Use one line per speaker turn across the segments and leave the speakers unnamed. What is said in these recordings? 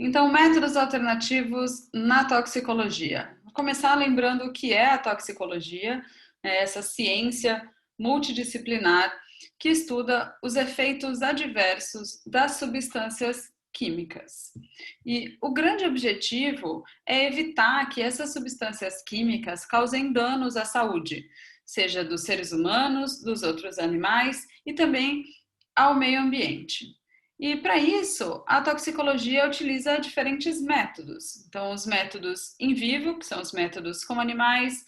Então, métodos alternativos na toxicologia. Vou começar lembrando o que é a toxicologia, essa ciência multidisciplinar que estuda os efeitos adversos das substâncias químicas. E o grande objetivo é evitar que essas substâncias químicas causem danos à saúde, seja dos seres humanos, dos outros animais e também ao meio ambiente. E para isso, a toxicologia utiliza diferentes métodos. Então, os métodos in vivo, que são os métodos com animais,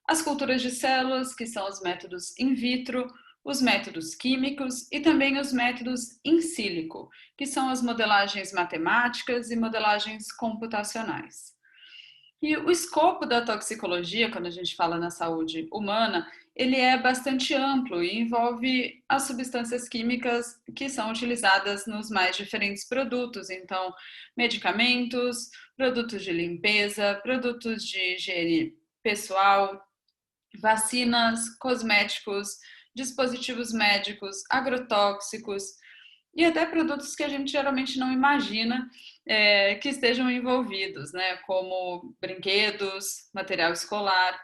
as culturas de células, que são os métodos in vitro, os métodos químicos e também os métodos in silico, que são as modelagens matemáticas e modelagens computacionais. E o escopo da toxicologia, quando a gente fala na saúde humana, ele é bastante amplo e envolve as substâncias químicas que são utilizadas nos mais diferentes produtos, então, medicamentos, produtos de limpeza, produtos de higiene pessoal, vacinas, cosméticos, dispositivos médicos, agrotóxicos e até produtos que a gente geralmente não imagina que estejam envolvidos, né? Como brinquedos, material escolar.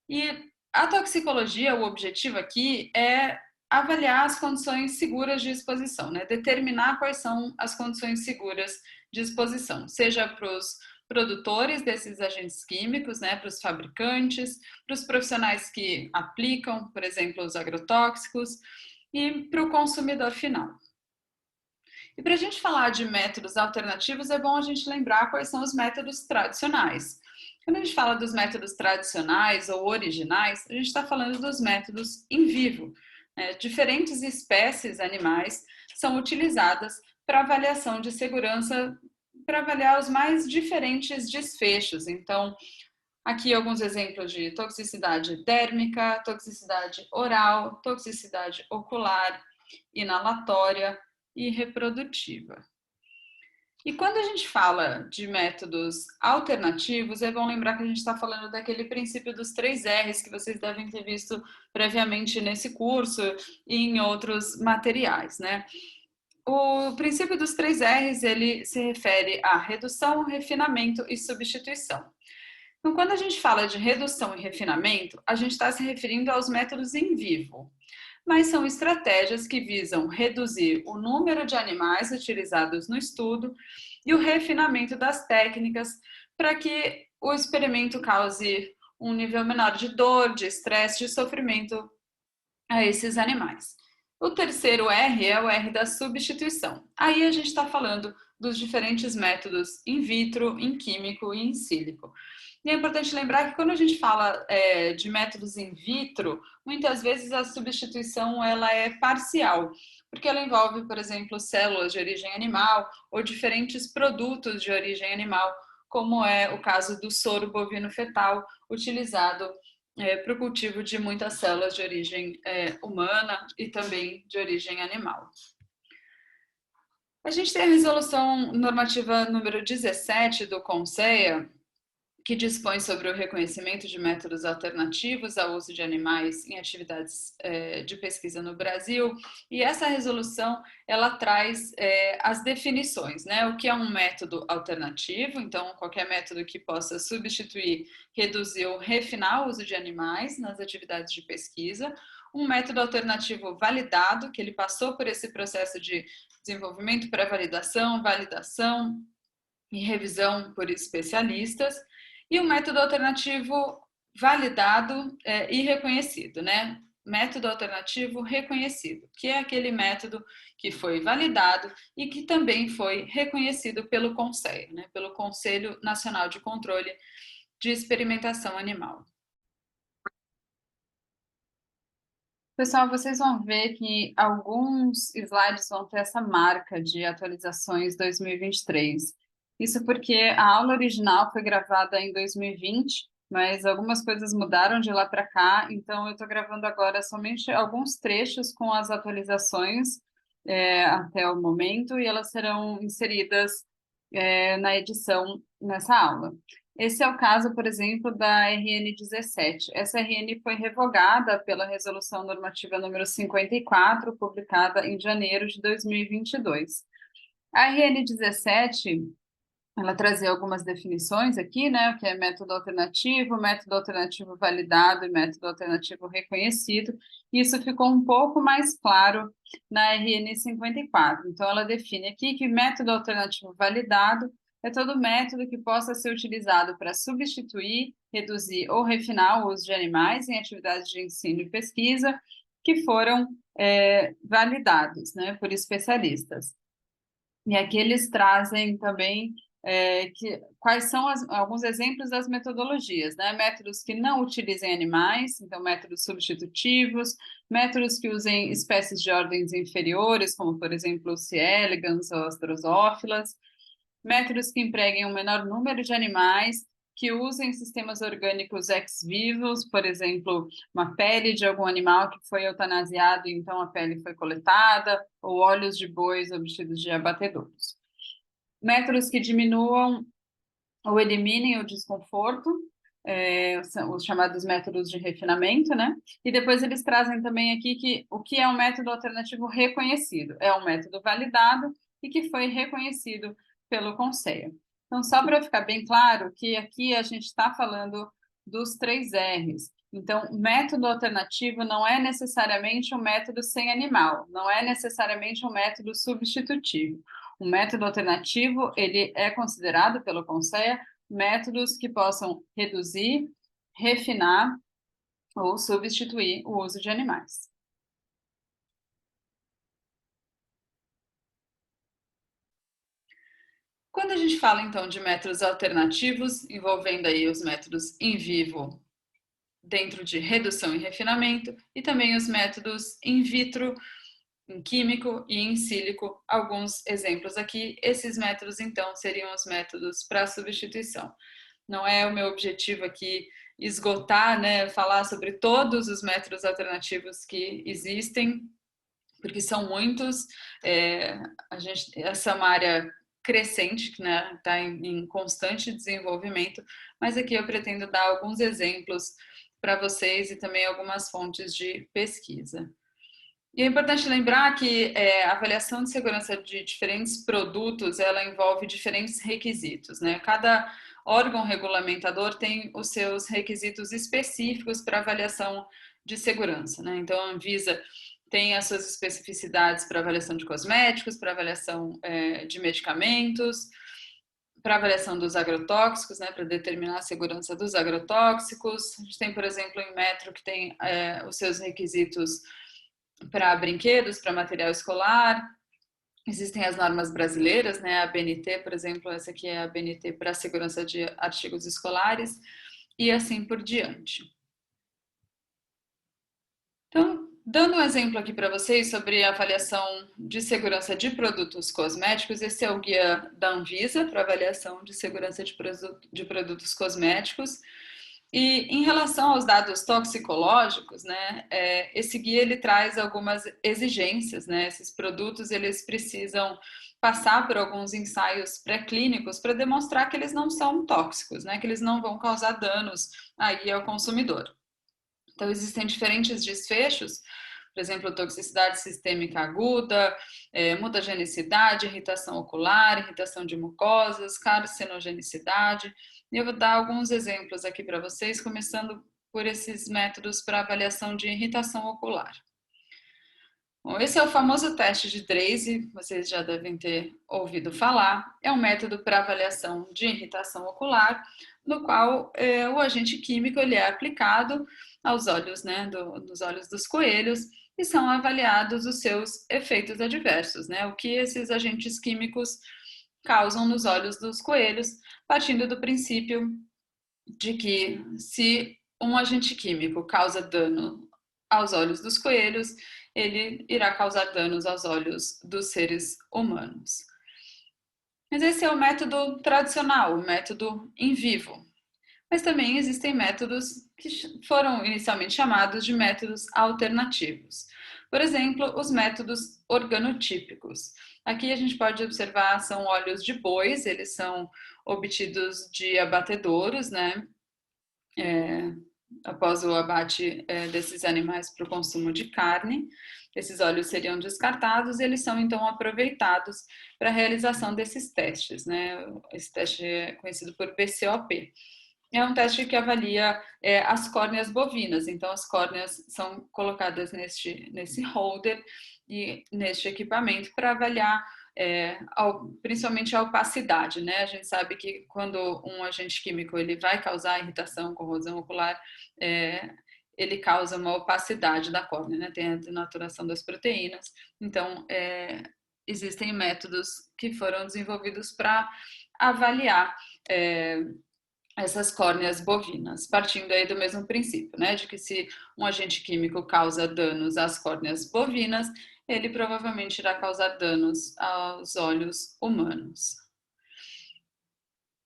E a toxicologia, o objetivo aqui é avaliar as condições seguras de exposição, né? Determinar quais são as condições seguras de exposição, seja para os produtores desses agentes químicos, né, para os fabricantes, para os profissionais que aplicam, por exemplo, os agrotóxicos, e para o consumidor final. E para a gente falar de métodos alternativos, é bom a gente lembrar quais são os métodos tradicionais. Quando a gente fala dos métodos tradicionais ou originais, a gente está falando dos métodos in vivo. Diferentes espécies animais são utilizadas para avaliação de segurança, para avaliar os mais diferentes desfechos. Então, aqui alguns exemplos de toxicidade térmica, toxicidade oral, toxicidade ocular, inalatória e reprodutiva. E quando a gente fala de métodos alternativos, é bom lembrar que a gente está falando daquele princípio dos 3 R's que vocês devem ter visto previamente nesse curso e em outros materiais, né? O princípio dos 3 R's, ele se refere a redução, refinamento e substituição. Então, quando a gente fala de redução e refinamento, a gente está se referindo aos métodos in vivo, mas são estratégias que visam reduzir o número de animais utilizados no estudo e o refinamento das técnicas para que o experimento cause um nível menor de dor, de estresse, de sofrimento a esses animais. O terceiro R é o R da substituição. Aí a gente está falando dos diferentes métodos in vitro, in químico e in sílico. E é importante lembrar que quando a gente fala de métodos in vitro, muitas vezes a substituição ela é parcial, porque ela envolve, por exemplo, células de origem animal ou diferentes produtos de origem animal, como é o caso do soro bovino fetal, utilizado para o cultivo de muitas células de origem humana e também de origem animal. A gente tem a resolução normativa número 17 do CONSEA, que dispõe sobre o reconhecimento de métodos alternativos ao uso de animais em atividades de pesquisa no Brasil, e essa resolução ela traz as definições, né? O que é um método alternativo, então qualquer método que possa substituir, reduzir ou refinar o uso de animais nas atividades de pesquisa, um método alternativo validado, que ele passou por esse processo de desenvolvimento, pré-validação, validação e revisão por especialistas, e um método alternativo validado e reconhecido, né? Método alternativo reconhecido, que é aquele método que foi validado e que também foi reconhecido pelo CONSEA, né? Pelo Conselho Nacional de Controle de Experimentação Animal. Pessoal, vocês vão ver que alguns slides vão ter essa marca de atualizações 2023. Isso porque a aula original foi gravada em 2020, mas algumas coisas mudaram de lá para cá, então eu estou gravando agora somente alguns trechos com as atualizações até o momento, e elas serão inseridas na edição nessa aula. Esse é o caso, por exemplo, da RN 17. Essa RN foi revogada pela Resolução Normativa número 54, publicada em janeiro de 2022. A RN 17 ela trazia algumas definições aqui, né? O que é método alternativo validado e método alternativo reconhecido. Isso ficou um pouco mais claro na RN 54. Então, ela define aqui que método alternativo validado é todo método que possa ser utilizado para substituir, reduzir ou refinar o uso de animais em atividades de ensino e pesquisa que foram validados, né, por especialistas. E aqui eles trazem também quais são alguns exemplos das metodologias, né? Métodos que não utilizem animais, então métodos substitutivos, métodos que usem espécies de ordens inferiores, como por exemplo C. elegans ou as drosófilas, métodos que empreguem um menor número de animais, que usem sistemas orgânicos ex-vivos, por exemplo, uma pele de algum animal que foi eutanasiado e então a pele foi coletada, ou óleos de bois obtidos de abatedouros. Métodos que diminuam ou eliminem o desconforto, são os chamados métodos de refinamento, né? E depois eles trazem também aqui que o que é um método alternativo reconhecido? É um método validado e que foi reconhecido pelo Conselho. Então, só para ficar bem claro que aqui a gente está falando dos 3 R's. Então, método alternativo não é necessariamente um método sem animal, não é necessariamente um método substitutivo. O método alternativo, ele é considerado pelo Conselho métodos que possam reduzir, refinar ou substituir o uso de animais. Quando a gente fala então de métodos alternativos, envolvendo aí os métodos in vivo dentro de redução e refinamento e também os métodos in vitro, em químico e em sílico, alguns exemplos aqui. Esses métodos então seriam os métodos para substituição. Não é o meu objetivo aqui esgotar, né, falar sobre todos os métodos alternativos que existem, porque são muitos. Essa é uma área crescente, né, está em constante desenvolvimento, mas aqui eu pretendo dar alguns exemplos para vocês e também algumas fontes de pesquisa. E é importante lembrar que a avaliação de segurança de diferentes produtos, ela envolve diferentes requisitos, né? Cada órgão regulamentador tem os seus requisitos específicos para avaliação de segurança, né? Então, a Anvisa tem as suas especificidades para avaliação de cosméticos, para avaliação de medicamentos, para avaliação dos agrotóxicos, né, para determinar a segurança dos agrotóxicos. A gente tem, por exemplo, em Metro, que tem os seus requisitos para brinquedos, para material escolar. Existem as normas brasileiras, né? A BNT, por exemplo, essa aqui é a BNT para a segurança de artigos escolares e assim por diante. Então, dando um exemplo aqui para vocês sobre a avaliação de segurança de produtos cosméticos, esse é o guia da Anvisa para avaliação de segurança de produtos cosméticos. E em relação aos dados toxicológicos, né, esse guia ele traz algumas exigências, né? Esses produtos eles precisam passar por alguns ensaios pré-clínicos para demonstrar que eles não são tóxicos, né? Que eles não vão causar danos aí ao consumidor. Então existem diferentes desfechos, por exemplo, toxicidade sistêmica aguda, mutagenicidade, irritação ocular, irritação de mucosas, carcinogenicidade. E eu vou dar alguns exemplos aqui para vocês, começando por esses métodos para avaliação de irritação ocular. Bom, esse é o famoso teste de Draze, vocês já devem ter ouvido falar. É um método para avaliação de irritação ocular, no qual o agente químico ele é aplicado aos olhos, né, nos olhos dos coelhos, e são avaliados os seus efeitos adversos, né, o que esses agentes químicos causam nos olhos dos coelhos, partindo do princípio de que se um agente químico causa dano aos olhos dos coelhos, ele irá causar danos aos olhos dos seres humanos. Mas esse é o método tradicional, o método in vivo. Mas também existem métodos que foram inicialmente chamados de métodos alternativos. Por exemplo, os métodos organotípicos. Aqui a gente pode observar, são óleos de bois, eles são obtidos de abatedouros, né? após o abate desses animais para o consumo de carne. Esses óleos seriam descartados e eles são então aproveitados para a realização desses testes, né? Esse teste é conhecido por BCOP. É um teste que avalia as córneas bovinas, então as córneas são colocadas nesse holder e neste equipamento para avaliar principalmente a opacidade, né? A gente sabe que quando um agente químico ele vai causar irritação, corrosão ocular, ele causa uma opacidade da córnea, né? Tem a denaturação das proteínas. Então, existem métodos que foram desenvolvidos para avaliar essas córneas bovinas, partindo aí do mesmo princípio, né, de que se um agente químico causa danos às córneas bovinas, ele provavelmente irá causar danos aos olhos humanos.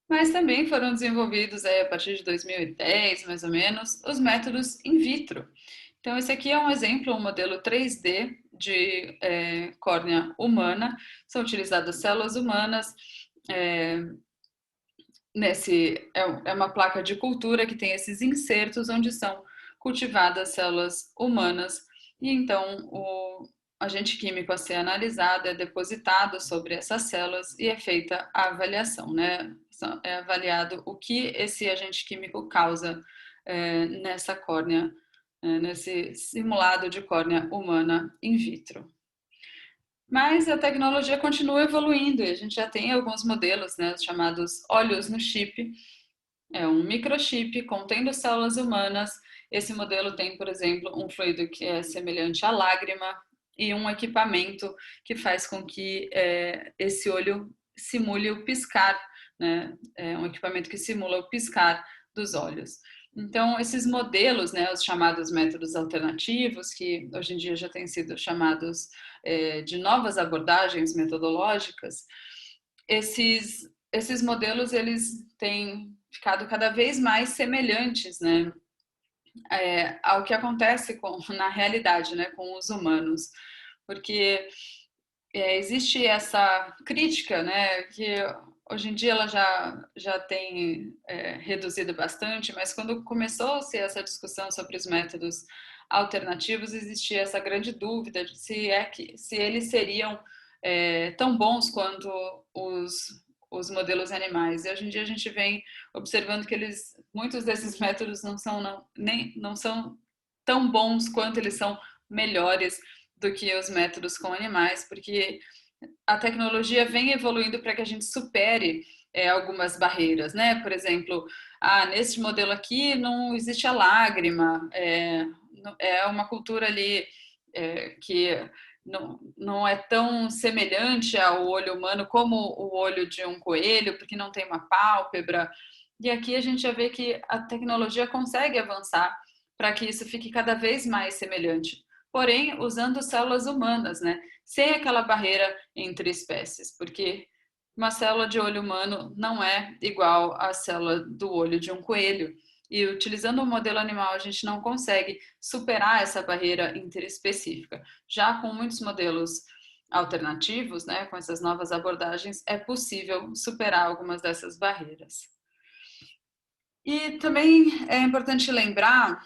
Mas também foram desenvolvidos aí, a partir de 2010, mais ou menos, os métodos in vitro. Então, esse aqui é um exemplo, um modelo 3D de córnea humana. São utilizadas células humanas. É uma placa de cultura que tem esses insertos onde são cultivadas células humanas e então o agente químico a ser analisado é depositado sobre essas células e é feita a avaliação, né? É avaliado o que esse agente químico causa nessa córnea, nesse simulado de córnea humana in vitro. Mas a tecnologia continua evoluindo e a gente já tem alguns modelos, né, chamados olhos no chip. É um microchip contendo células humanas. Esse modelo tem, por exemplo, um fluido que é semelhante à lágrima e um equipamento que faz com que esse olho simule o piscar, né? É um equipamento que simula o piscar dos olhos. Então, esses modelos, né, os chamados métodos alternativos, que hoje em dia já têm sido chamados de novas abordagens metodológicas, esses modelos eles têm ficado cada vez mais semelhantes, né, ao que acontece na realidade, né, com os humanos, porque existe essa crítica, né, que hoje em dia ela já tem reduzido bastante, mas quando começou-se essa discussão sobre os métodos alternativos, existia essa grande dúvida de se eles seriam tão bons quanto os modelos animais. E hoje em dia a gente vem observando que muitos desses métodos não são tão bons quanto eles são melhores do que os métodos com animais, porque a tecnologia vem evoluindo para que a gente supere algumas barreiras, né? Por exemplo, nesse modelo aqui não existe a lágrima, é uma cultura ali que não é tão semelhante ao olho humano como o olho de um coelho, porque não tem uma pálpebra. E aqui a gente já vê que a tecnologia consegue avançar para que isso fique cada vez mais semelhante, porém usando células humanas, né? Sem aquela barreira entre espécies, porque uma célula de olho humano não é igual à célula do olho de um coelho. E utilizando o modelo animal, a gente não consegue superar essa barreira interespecífica. Já com muitos modelos alternativos, né, com essas novas abordagens, é possível superar algumas dessas barreiras. E também é importante lembrar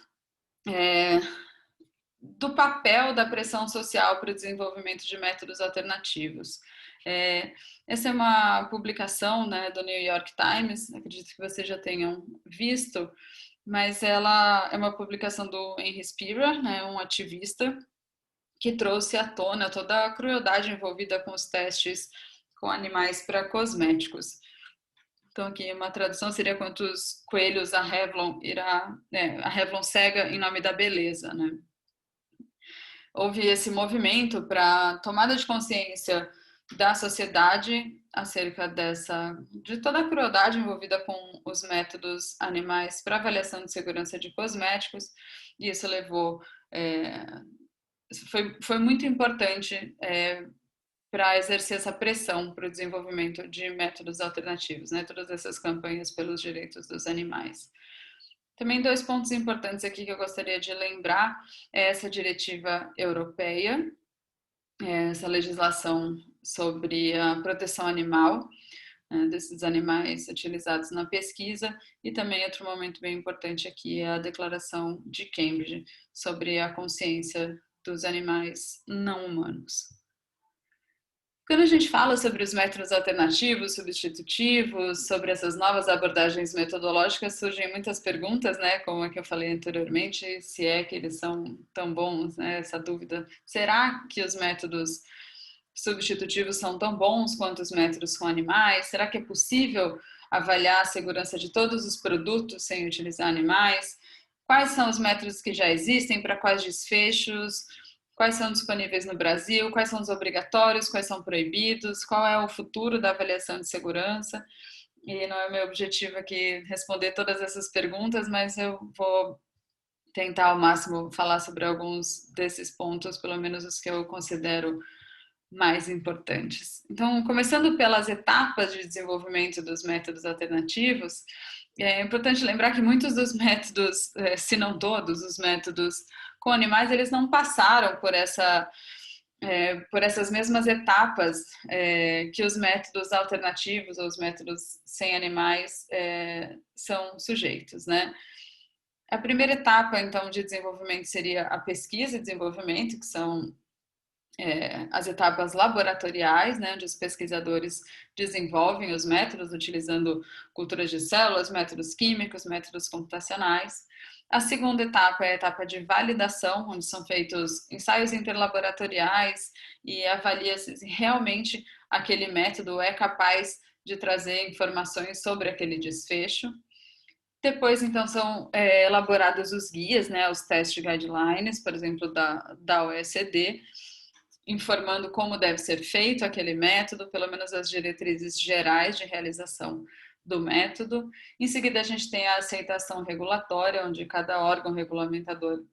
do papel da pressão social para o desenvolvimento de métodos alternativos. Essa é uma publicação, né, do New York Times, acredito que vocês já tenham visto, mas ela é uma publicação do Henry Spira, né, um ativista, que trouxe à tona toda a crueldade envolvida com os testes com animais para cosméticos. Então, aqui uma tradução seria quantos coelhos a Revlon cega em nome da beleza, né? Houve esse movimento para tomada de consciência da sociedade acerca de toda a crueldade envolvida com os métodos animais para avaliação de segurança de cosméticos, e isso levou foi muito importante para exercer essa pressão para o desenvolvimento de métodos alternativos, né? Todas essas campanhas pelos direitos dos animais. Também 2 pontos importantes aqui que eu gostaria de lembrar é essa diretiva europeia, essa legislação sobre a proteção animal, desses animais utilizados na pesquisa, e também outro momento bem importante aqui é a Declaração de Cambridge sobre a consciência dos animais não humanos. Quando a gente fala sobre os métodos alternativos, substitutivos, sobre essas novas abordagens metodológicas, surgem muitas perguntas, né? Como a que eu falei anteriormente, se é que eles são tão bons, né? Essa dúvida. Será que os métodos substitutivos são tão bons quanto os métodos com animais? Será que é possível avaliar a segurança de todos os produtos sem utilizar animais? Quais são os métodos que já existem, para quais desfechos? Quais são disponíveis no Brasil? Quais são os obrigatórios? Quais são proibidos? Qual é o futuro da avaliação de segurança? E não é meu objetivo aqui responder todas essas perguntas, mas eu vou tentar ao máximo falar sobre alguns desses pontos, pelo menos os que eu considero mais importantes. Então, começando pelas etapas de desenvolvimento dos métodos alternativos, é importante lembrar que muitos dos métodos, se não todos os métodos com animais, eles não passaram por essas mesmas etapas que os métodos alternativos ou os métodos sem animais são sujeitos, né? A primeira etapa, então, de desenvolvimento seria a pesquisa e desenvolvimento, que são as etapas laboratoriais, né, onde os pesquisadores desenvolvem os métodos utilizando culturas de células, métodos químicos, métodos computacionais. A segunda etapa é a etapa de validação, onde são feitos ensaios interlaboratoriais e avalia se realmente aquele método é capaz de trazer informações sobre aquele desfecho. Depois, então, são elaborados os guias, né, os test guidelines, por exemplo, da OECD, informando como deve ser feito aquele método, pelo menos as diretrizes gerais de realização do método. Em seguida, a gente tem a aceitação regulatória, onde cada órgão regulamentador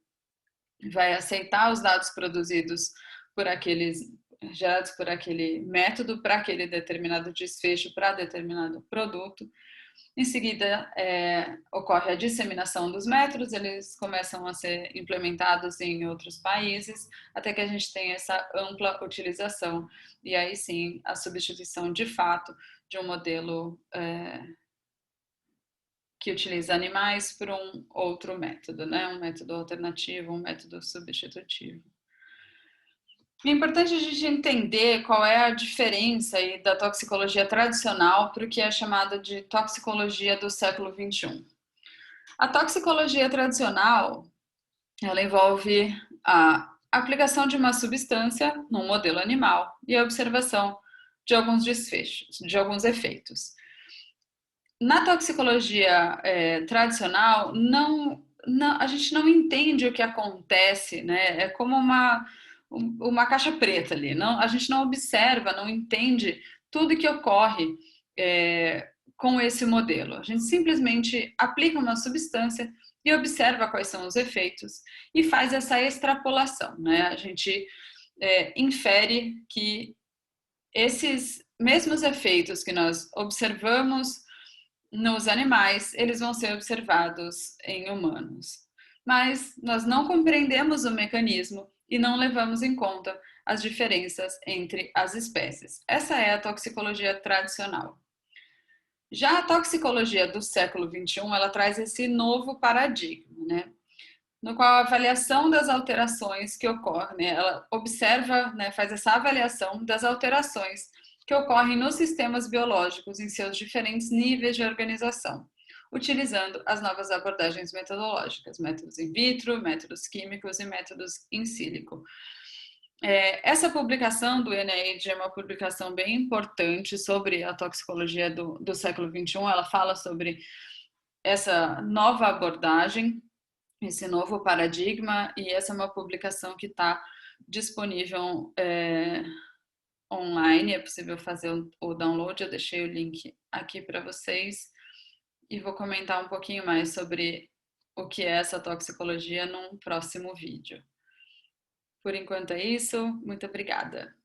vai aceitar os dados produzidos gerados por aquele método para aquele determinado desfecho, para determinado produto. Em seguida, ocorre a disseminação dos métodos, eles começam a ser implementados em outros países, até que a gente tenha essa ampla utilização. E aí sim, a substituição de fato de um modelo que utiliza animais por um outro método, né? Um método alternativo, um método substitutivo. É importante a gente entender qual é a diferença aí da toxicologia tradicional para o que é chamada de toxicologia do século XXI. A toxicologia tradicional, ela envolve a aplicação de uma substância num modelo animal e a observação de alguns desfechos, de alguns efeitos. Na toxicologia tradicional, a gente não entende o que acontece, né? É como uma caixa preta ali. Não, a gente não observa, não entende tudo que ocorre com esse modelo. A gente simplesmente aplica uma substância e observa quais são os efeitos e faz essa extrapolação, né? A gente infere que esses mesmos efeitos que nós observamos nos animais, eles vão ser observados em humanos. Mas nós não compreendemos o mecanismo e não levamos em conta as diferenças entre as espécies. Essa é a toxicologia tradicional. Já a toxicologia do século XXI, ela traz esse novo paradigma, né? No qual a avaliação das alterações que ocorrem, né? Ela observa, né, faz essa avaliação das alterações que ocorrem nos sistemas biológicos em seus diferentes níveis de organização, utilizando as novas abordagens metodológicas, métodos in vitro, métodos químicos e métodos in silico. Essa publicação do NIH é uma publicação bem importante sobre a toxicologia do século XXI. Ela fala sobre essa nova abordagem, esse novo paradigma, e essa é uma publicação que está disponível online, é possível fazer o download, eu deixei o link aqui para vocês e vou comentar um pouquinho mais sobre o que é essa toxicologia num próximo vídeo. Por enquanto é isso, muito obrigada.